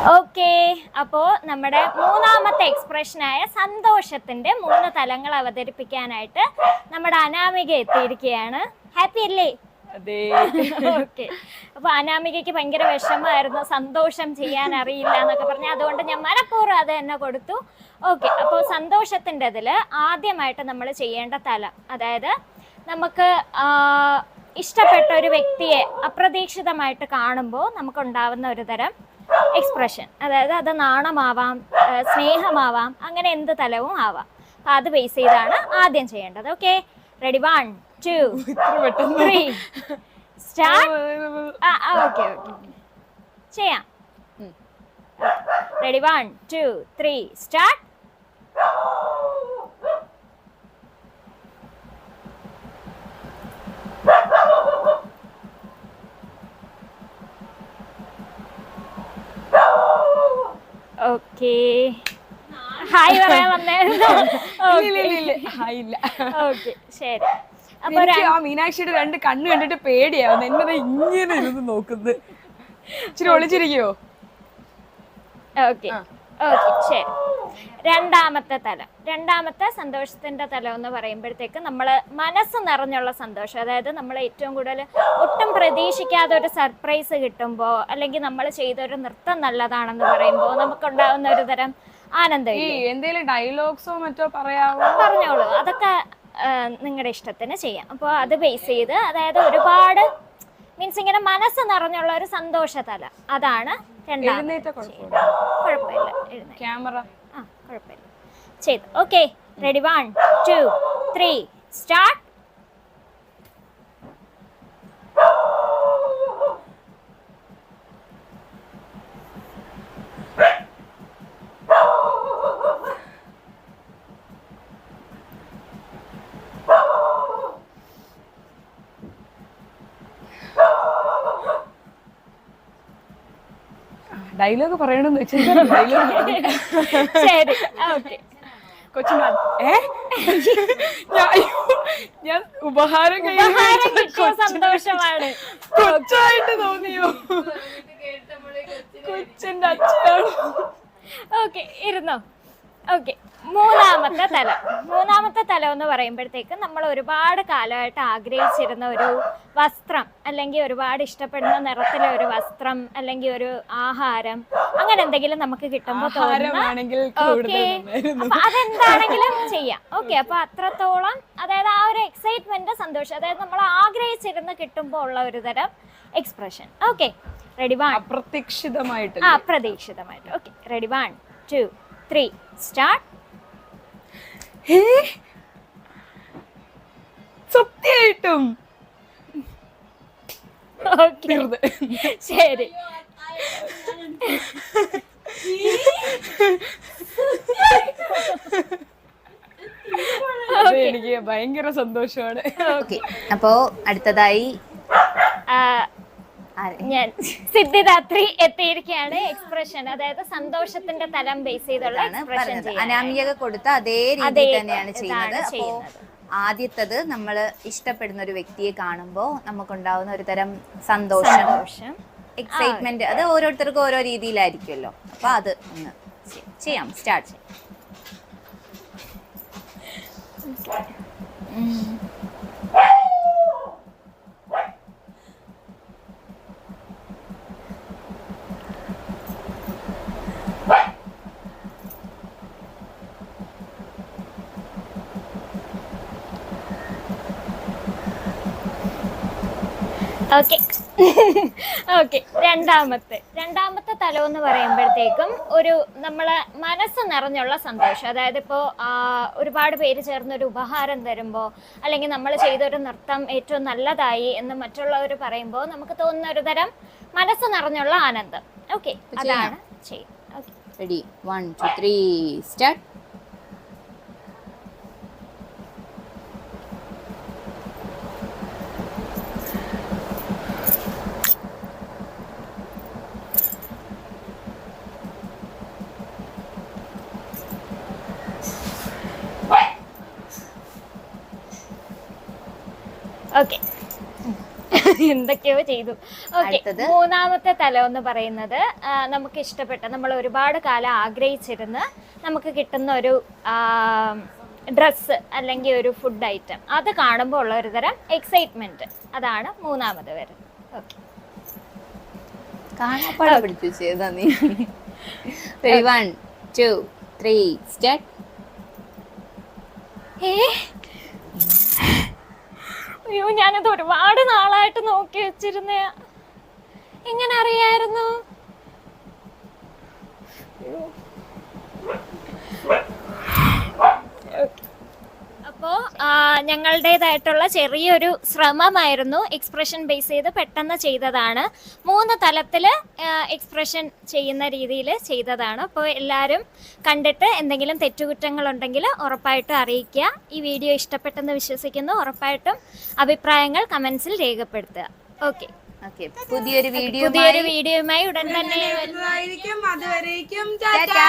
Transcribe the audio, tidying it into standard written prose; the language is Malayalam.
ഓക്കെ, അപ്പോൾ നമ്മുടെ മൂന്നാമത്തെ എക്സ്പ്രഷനായ സന്തോഷത്തിന്റെ 3 തലങ്ങൾ അവതരിപ്പിക്കാനായിട്ട് നമ്മുടെ അനാമിക എത്തിയിരിക്കുകയാണ്. ഹാപ്പി അല്ലേ? ഓക്കെ, അപ്പൊ അനാമികയ്ക്ക് ഭയങ്കര വിഷമമായിരുന്നു, സന്തോഷം ചെയ്യാൻ അറിയില്ല എന്നൊക്കെ പറഞ്ഞ്. അതുകൊണ്ട് ഞാൻ മനഃപൂർവ്വം അത് തന്നെ കൊടുത്തു. ഓക്കെ, അപ്പോൾ സന്തോഷത്തിൻ്റെ ഇതിൽ ആദ്യമായിട്ട് നമ്മൾ ചെയ്യേണ്ട തലം, അതായത് നമുക്ക് ഇഷ്ടപ്പെട്ട ഒരു വ്യക്തിയെ അപ്രതീക്ഷിതമായിട്ട് കാണുമ്പോൾ നമുക്കുണ്ടാവുന്ന ഒരു തരം എക്സ്പ്രഷൻ, അതായത് അത് നാണമാവാം, സ്നേഹമാവാം, അങ്ങനെ എന്ത് തലവും ആവാം. അപ്പം അത് ബേസ് ചെയ്താണ് ആദ്യം ചെയ്യേണ്ടത്. Okay, ready? 1 2 3 സ്റ്റാർട്ട്. ഓക്കെ ചെയ്യാം. റെഡി? 1 2 3 സ്റ്റാർട്ട്. ഓക്കെ, ഹായ് പറയാൻ വന്നായിരുന്നു. ഓക്കെ, ശരി. അപ്പൊ മീനാക്ഷിയുടെ 2 കണ്ണ് കണ്ടിട്ട് പേടിയാവുന്നു. എന്നെ ഇങ്ങനെ ഇരുന്ന് നോക്കുന്നത്. ഇച്ചിരി ഒളിച്ചിരിക്കുവോ? ഓക്കെ ഓക്കെ, ശരി. രണ്ടാമത്തെ തലം, രണ്ടാമത്തെ സന്തോഷത്തിന്റെ തലം എന്ന് പറയുമ്പോഴത്തേക്ക് നമ്മൾ മനസ്സ് നിറഞ്ഞുള്ള സന്തോഷം, അതായത് നമ്മൾ ഏറ്റവും കൂടുതൽ ഒട്ടും പ്രതീക്ഷിക്കാതെ ഒരു സർപ്രൈസ് കിട്ടുമ്പോൾ, അല്ലെങ്കിൽ നമ്മൾ ചെയ്തൊരു നൃത്തം നല്ലതാണെന്ന് പറയുമ്പോൾ നമുക്കുണ്ടാകുന്ന ഒരു തരം ആനന്ദം. എന്തെങ്കിലും ഡയലോഗ്സോ മറ്റോ പറയാമോ? പറഞ്ഞോളൂ, അതൊക്കെ നിങ്ങളുടെ ഇഷ്ടത്തിന് ചെയ്യാം. അപ്പോൾ അത് ബേസ് ചെയ്ത്, അതായത് ഒരുപാട് മീൻസ് ഇങ്ങനെ മനസ്സ് നിറഞ്ഞുള്ള ഒരു സന്തോഷതല, അതാണ് രണ്ടാമത്തെ. കുഴപ്പമില്ല, ക്യാമറ കുഴപ്പമില്ല, ചെയ്തു. Okay, ready? 1 2 3 സ്റ്റാർട്ട്. ഡയലോഗ് പറയണമെന്ന് വെച്ചാൽ ശരി. ഓക്കെ, കൊച്ചിൻ ഞാൻ ഉപഹാരം സന്തോഷമാണ്. കൊച്ചായിട്ട് തോന്നിയോ? കൊച്ചിന്റെ അച്ഛനാണ്. ഓക്കെ, ഇരുന്നോ? ഓക്കെ, മൂന്നാമത്തെ തലം. മൂന്നാമത്തെ തലം എന്ന് പറയുമ്പോഴത്തേക്ക് നമ്മൾ ഒരുപാട് കാലമായിട്ട് ആഗ്രഹിച്ചിരുന്ന ഒരു വസ്ത്രം, അല്ലെങ്കിൽ ഒരുപാട് ഇഷ്ടപ്പെടുന്ന നിറത്തിലെ ഒരു വസ്ത്രം, അല്ലെങ്കിൽ ഒരു ആഹാരം, അങ്ങനെ എന്തെങ്കിലും നമുക്ക് കിട്ടുമ്പോൾ തോന്നുന്ന, ഓക്കെ, അപ്പൊ അതെന്താണെങ്കിലും ചെയ്യാം. ഓക്കെ, അപ്പൊ അത്രത്തോളം, അതായത് ആ ഒരു എക്സൈറ്റ്മെന്റ്, സന്തോഷം, അതായത് നമ്മൾ ആഗ്രഹിച്ചിരുന്ന് കിട്ടുമ്പോൾ ഉള്ള ഒരു തരം എക്സ്പ്രഷൻ. Okay, ready? 1 അപ്രതീക്ഷിതമായിട്ട്. അപ്രതീക്ഷിതമായിട്ട്. Okay, ready? 1 2 3 സ്റ്റാർട്ട്. സത്യമായിട്ടും ഓക്കെ, ശരി. എനിക്ക് ഭയങ്കര സന്തോഷമാണ്. ഓക്കെ, അപ്പോ അടുത്തതായി ഞാൻ സിദ്ധിദാത്രി എത്തിയിരിക്കുകയാണ്. എക്സ്പ്രഷൻ, അതായത് സന്തോഷത്തിന്റെ തലം ബേസ് ചെയ്തുള്ള എക്സ്പ്രഷൻ. അനാമിക കൊടുത്ത അതേ രീതി തന്നെയാണ് ചെയ്യുന്നത്. അപ്പോ ആദ്യത്തത് നമ്മൾ ഇഷ്ടപ്പെടുന്ന ഒരു വ്യക്തിയെ കാണുമ്പോൾ നമുക്കുണ്ടാവുന്ന ഒരു തരം സന്തോഷം, എക്സൈറ്റ്മെന്റ്, അത് ഓരോരുത്തർക്കും ഓരോ രീതിയിലായിരിക്കുമല്ലോ. അപ്പൊ അത് ഒന്ന് ചെയ്യാം. സ്റ്റാർട്ട് ചെയ്യാം. ഓക്കെ ഓക്കെ, രണ്ടാമത്തെ തലം എന്ന് പറയുമ്പോഴത്തേക്കും ഒരു നമ്മളെ മനസ്സ് നിറഞ്ഞുള്ള സന്തോഷം, അതായത് ഇപ്പോൾ ഒരുപാട് പേര് ചേർന്നൊരു ഉപഹാരം തരുമ്പോൾ, അല്ലെങ്കിൽ നമ്മൾ ചെയ്തൊരു നൃത്തം ഏറ്റവും നല്ലതായി എന്ന് മറ്റുള്ളവർ പറയുമ്പോൾ നമുക്ക് തോന്നുന്ന ഒരു തരം മനസ്സ് നിറഞ്ഞുള്ള ആനന്ദം. ഓക്കെ, അതാണ് ചെയ്യും. Okay, ready? 1 2 3 സ്റ്റാർട്ട്. ഓക്കെ, എന്തൊക്കെയോ ചെയ്തു. ഓക്കെ, മൂന്നാമത്തെ തലം എന്ന് പറയുന്നത് നമുക്ക് ഇഷ്ടപ്പെട്ട, നമ്മൾ ഒരുപാട് കാലം ആഗ്രഹിച്ചിരുന്ന് നമുക്ക് കിട്ടുന്ന ഒരു ഡ്രസ്സ് അല്ലെങ്കിൽ ഒരു ഫുഡ് ഐറ്റം, അത് കാണുമ്പോൾ ഉള്ള ഒരു തരം എക്സൈറ്റ്മെന്റ്, അതാണ് മൂന്നാമത് വരുന്നത്. ഓക്കെ, പിടിച്ചു ചെയ്താ നീ. 1 2 3 സ്റ്റാർട്ട്. അയ്യോ, ഞാനത് ഒരുപാട് നാളായിട്ട് നോക്കി വെച്ചിരുന്ന, എങ്ങനെ അറിയായിരുന്നു? അപ്പോൾ ഞങ്ങളുടേതായിട്ടുള്ള ചെറിയൊരു ശ്രമമായിരുന്നു, എക്സ്പ്രഷൻ ബേസ് ചെയ്ത് പെട്ടെന്ന് ചെയ്തതാണ്. 3 തലത്തിൽ എക്സ്പ്രഷൻ ചെയ്യുന്ന രീതിയിൽ ചെയ്തതാണ്. അപ്പോൾ എല്ലാവരും കണ്ടിട്ട് എന്തെങ്കിലും തെറ്റുകുറ്റങ്ങളുണ്ടെങ്കിൽ ഉറപ്പായിട്ടും അറിയിക്കുക. ഈ വീഡിയോ ഇഷ്ടപ്പെട്ടെന്ന് വിശ്വസിക്കുന്നു. ഉറപ്പായിട്ടും അഭിപ്രായങ്ങൾ കമൻസിൽ രേഖപ്പെടുത്തുക. ഓക്കെ, പുതിയൊരു വീഡിയോയുമായി ഉടൻ തന്നെ വരുന്നതായിരിക്കും. അതുവരേക്കും ടാറ്റാ.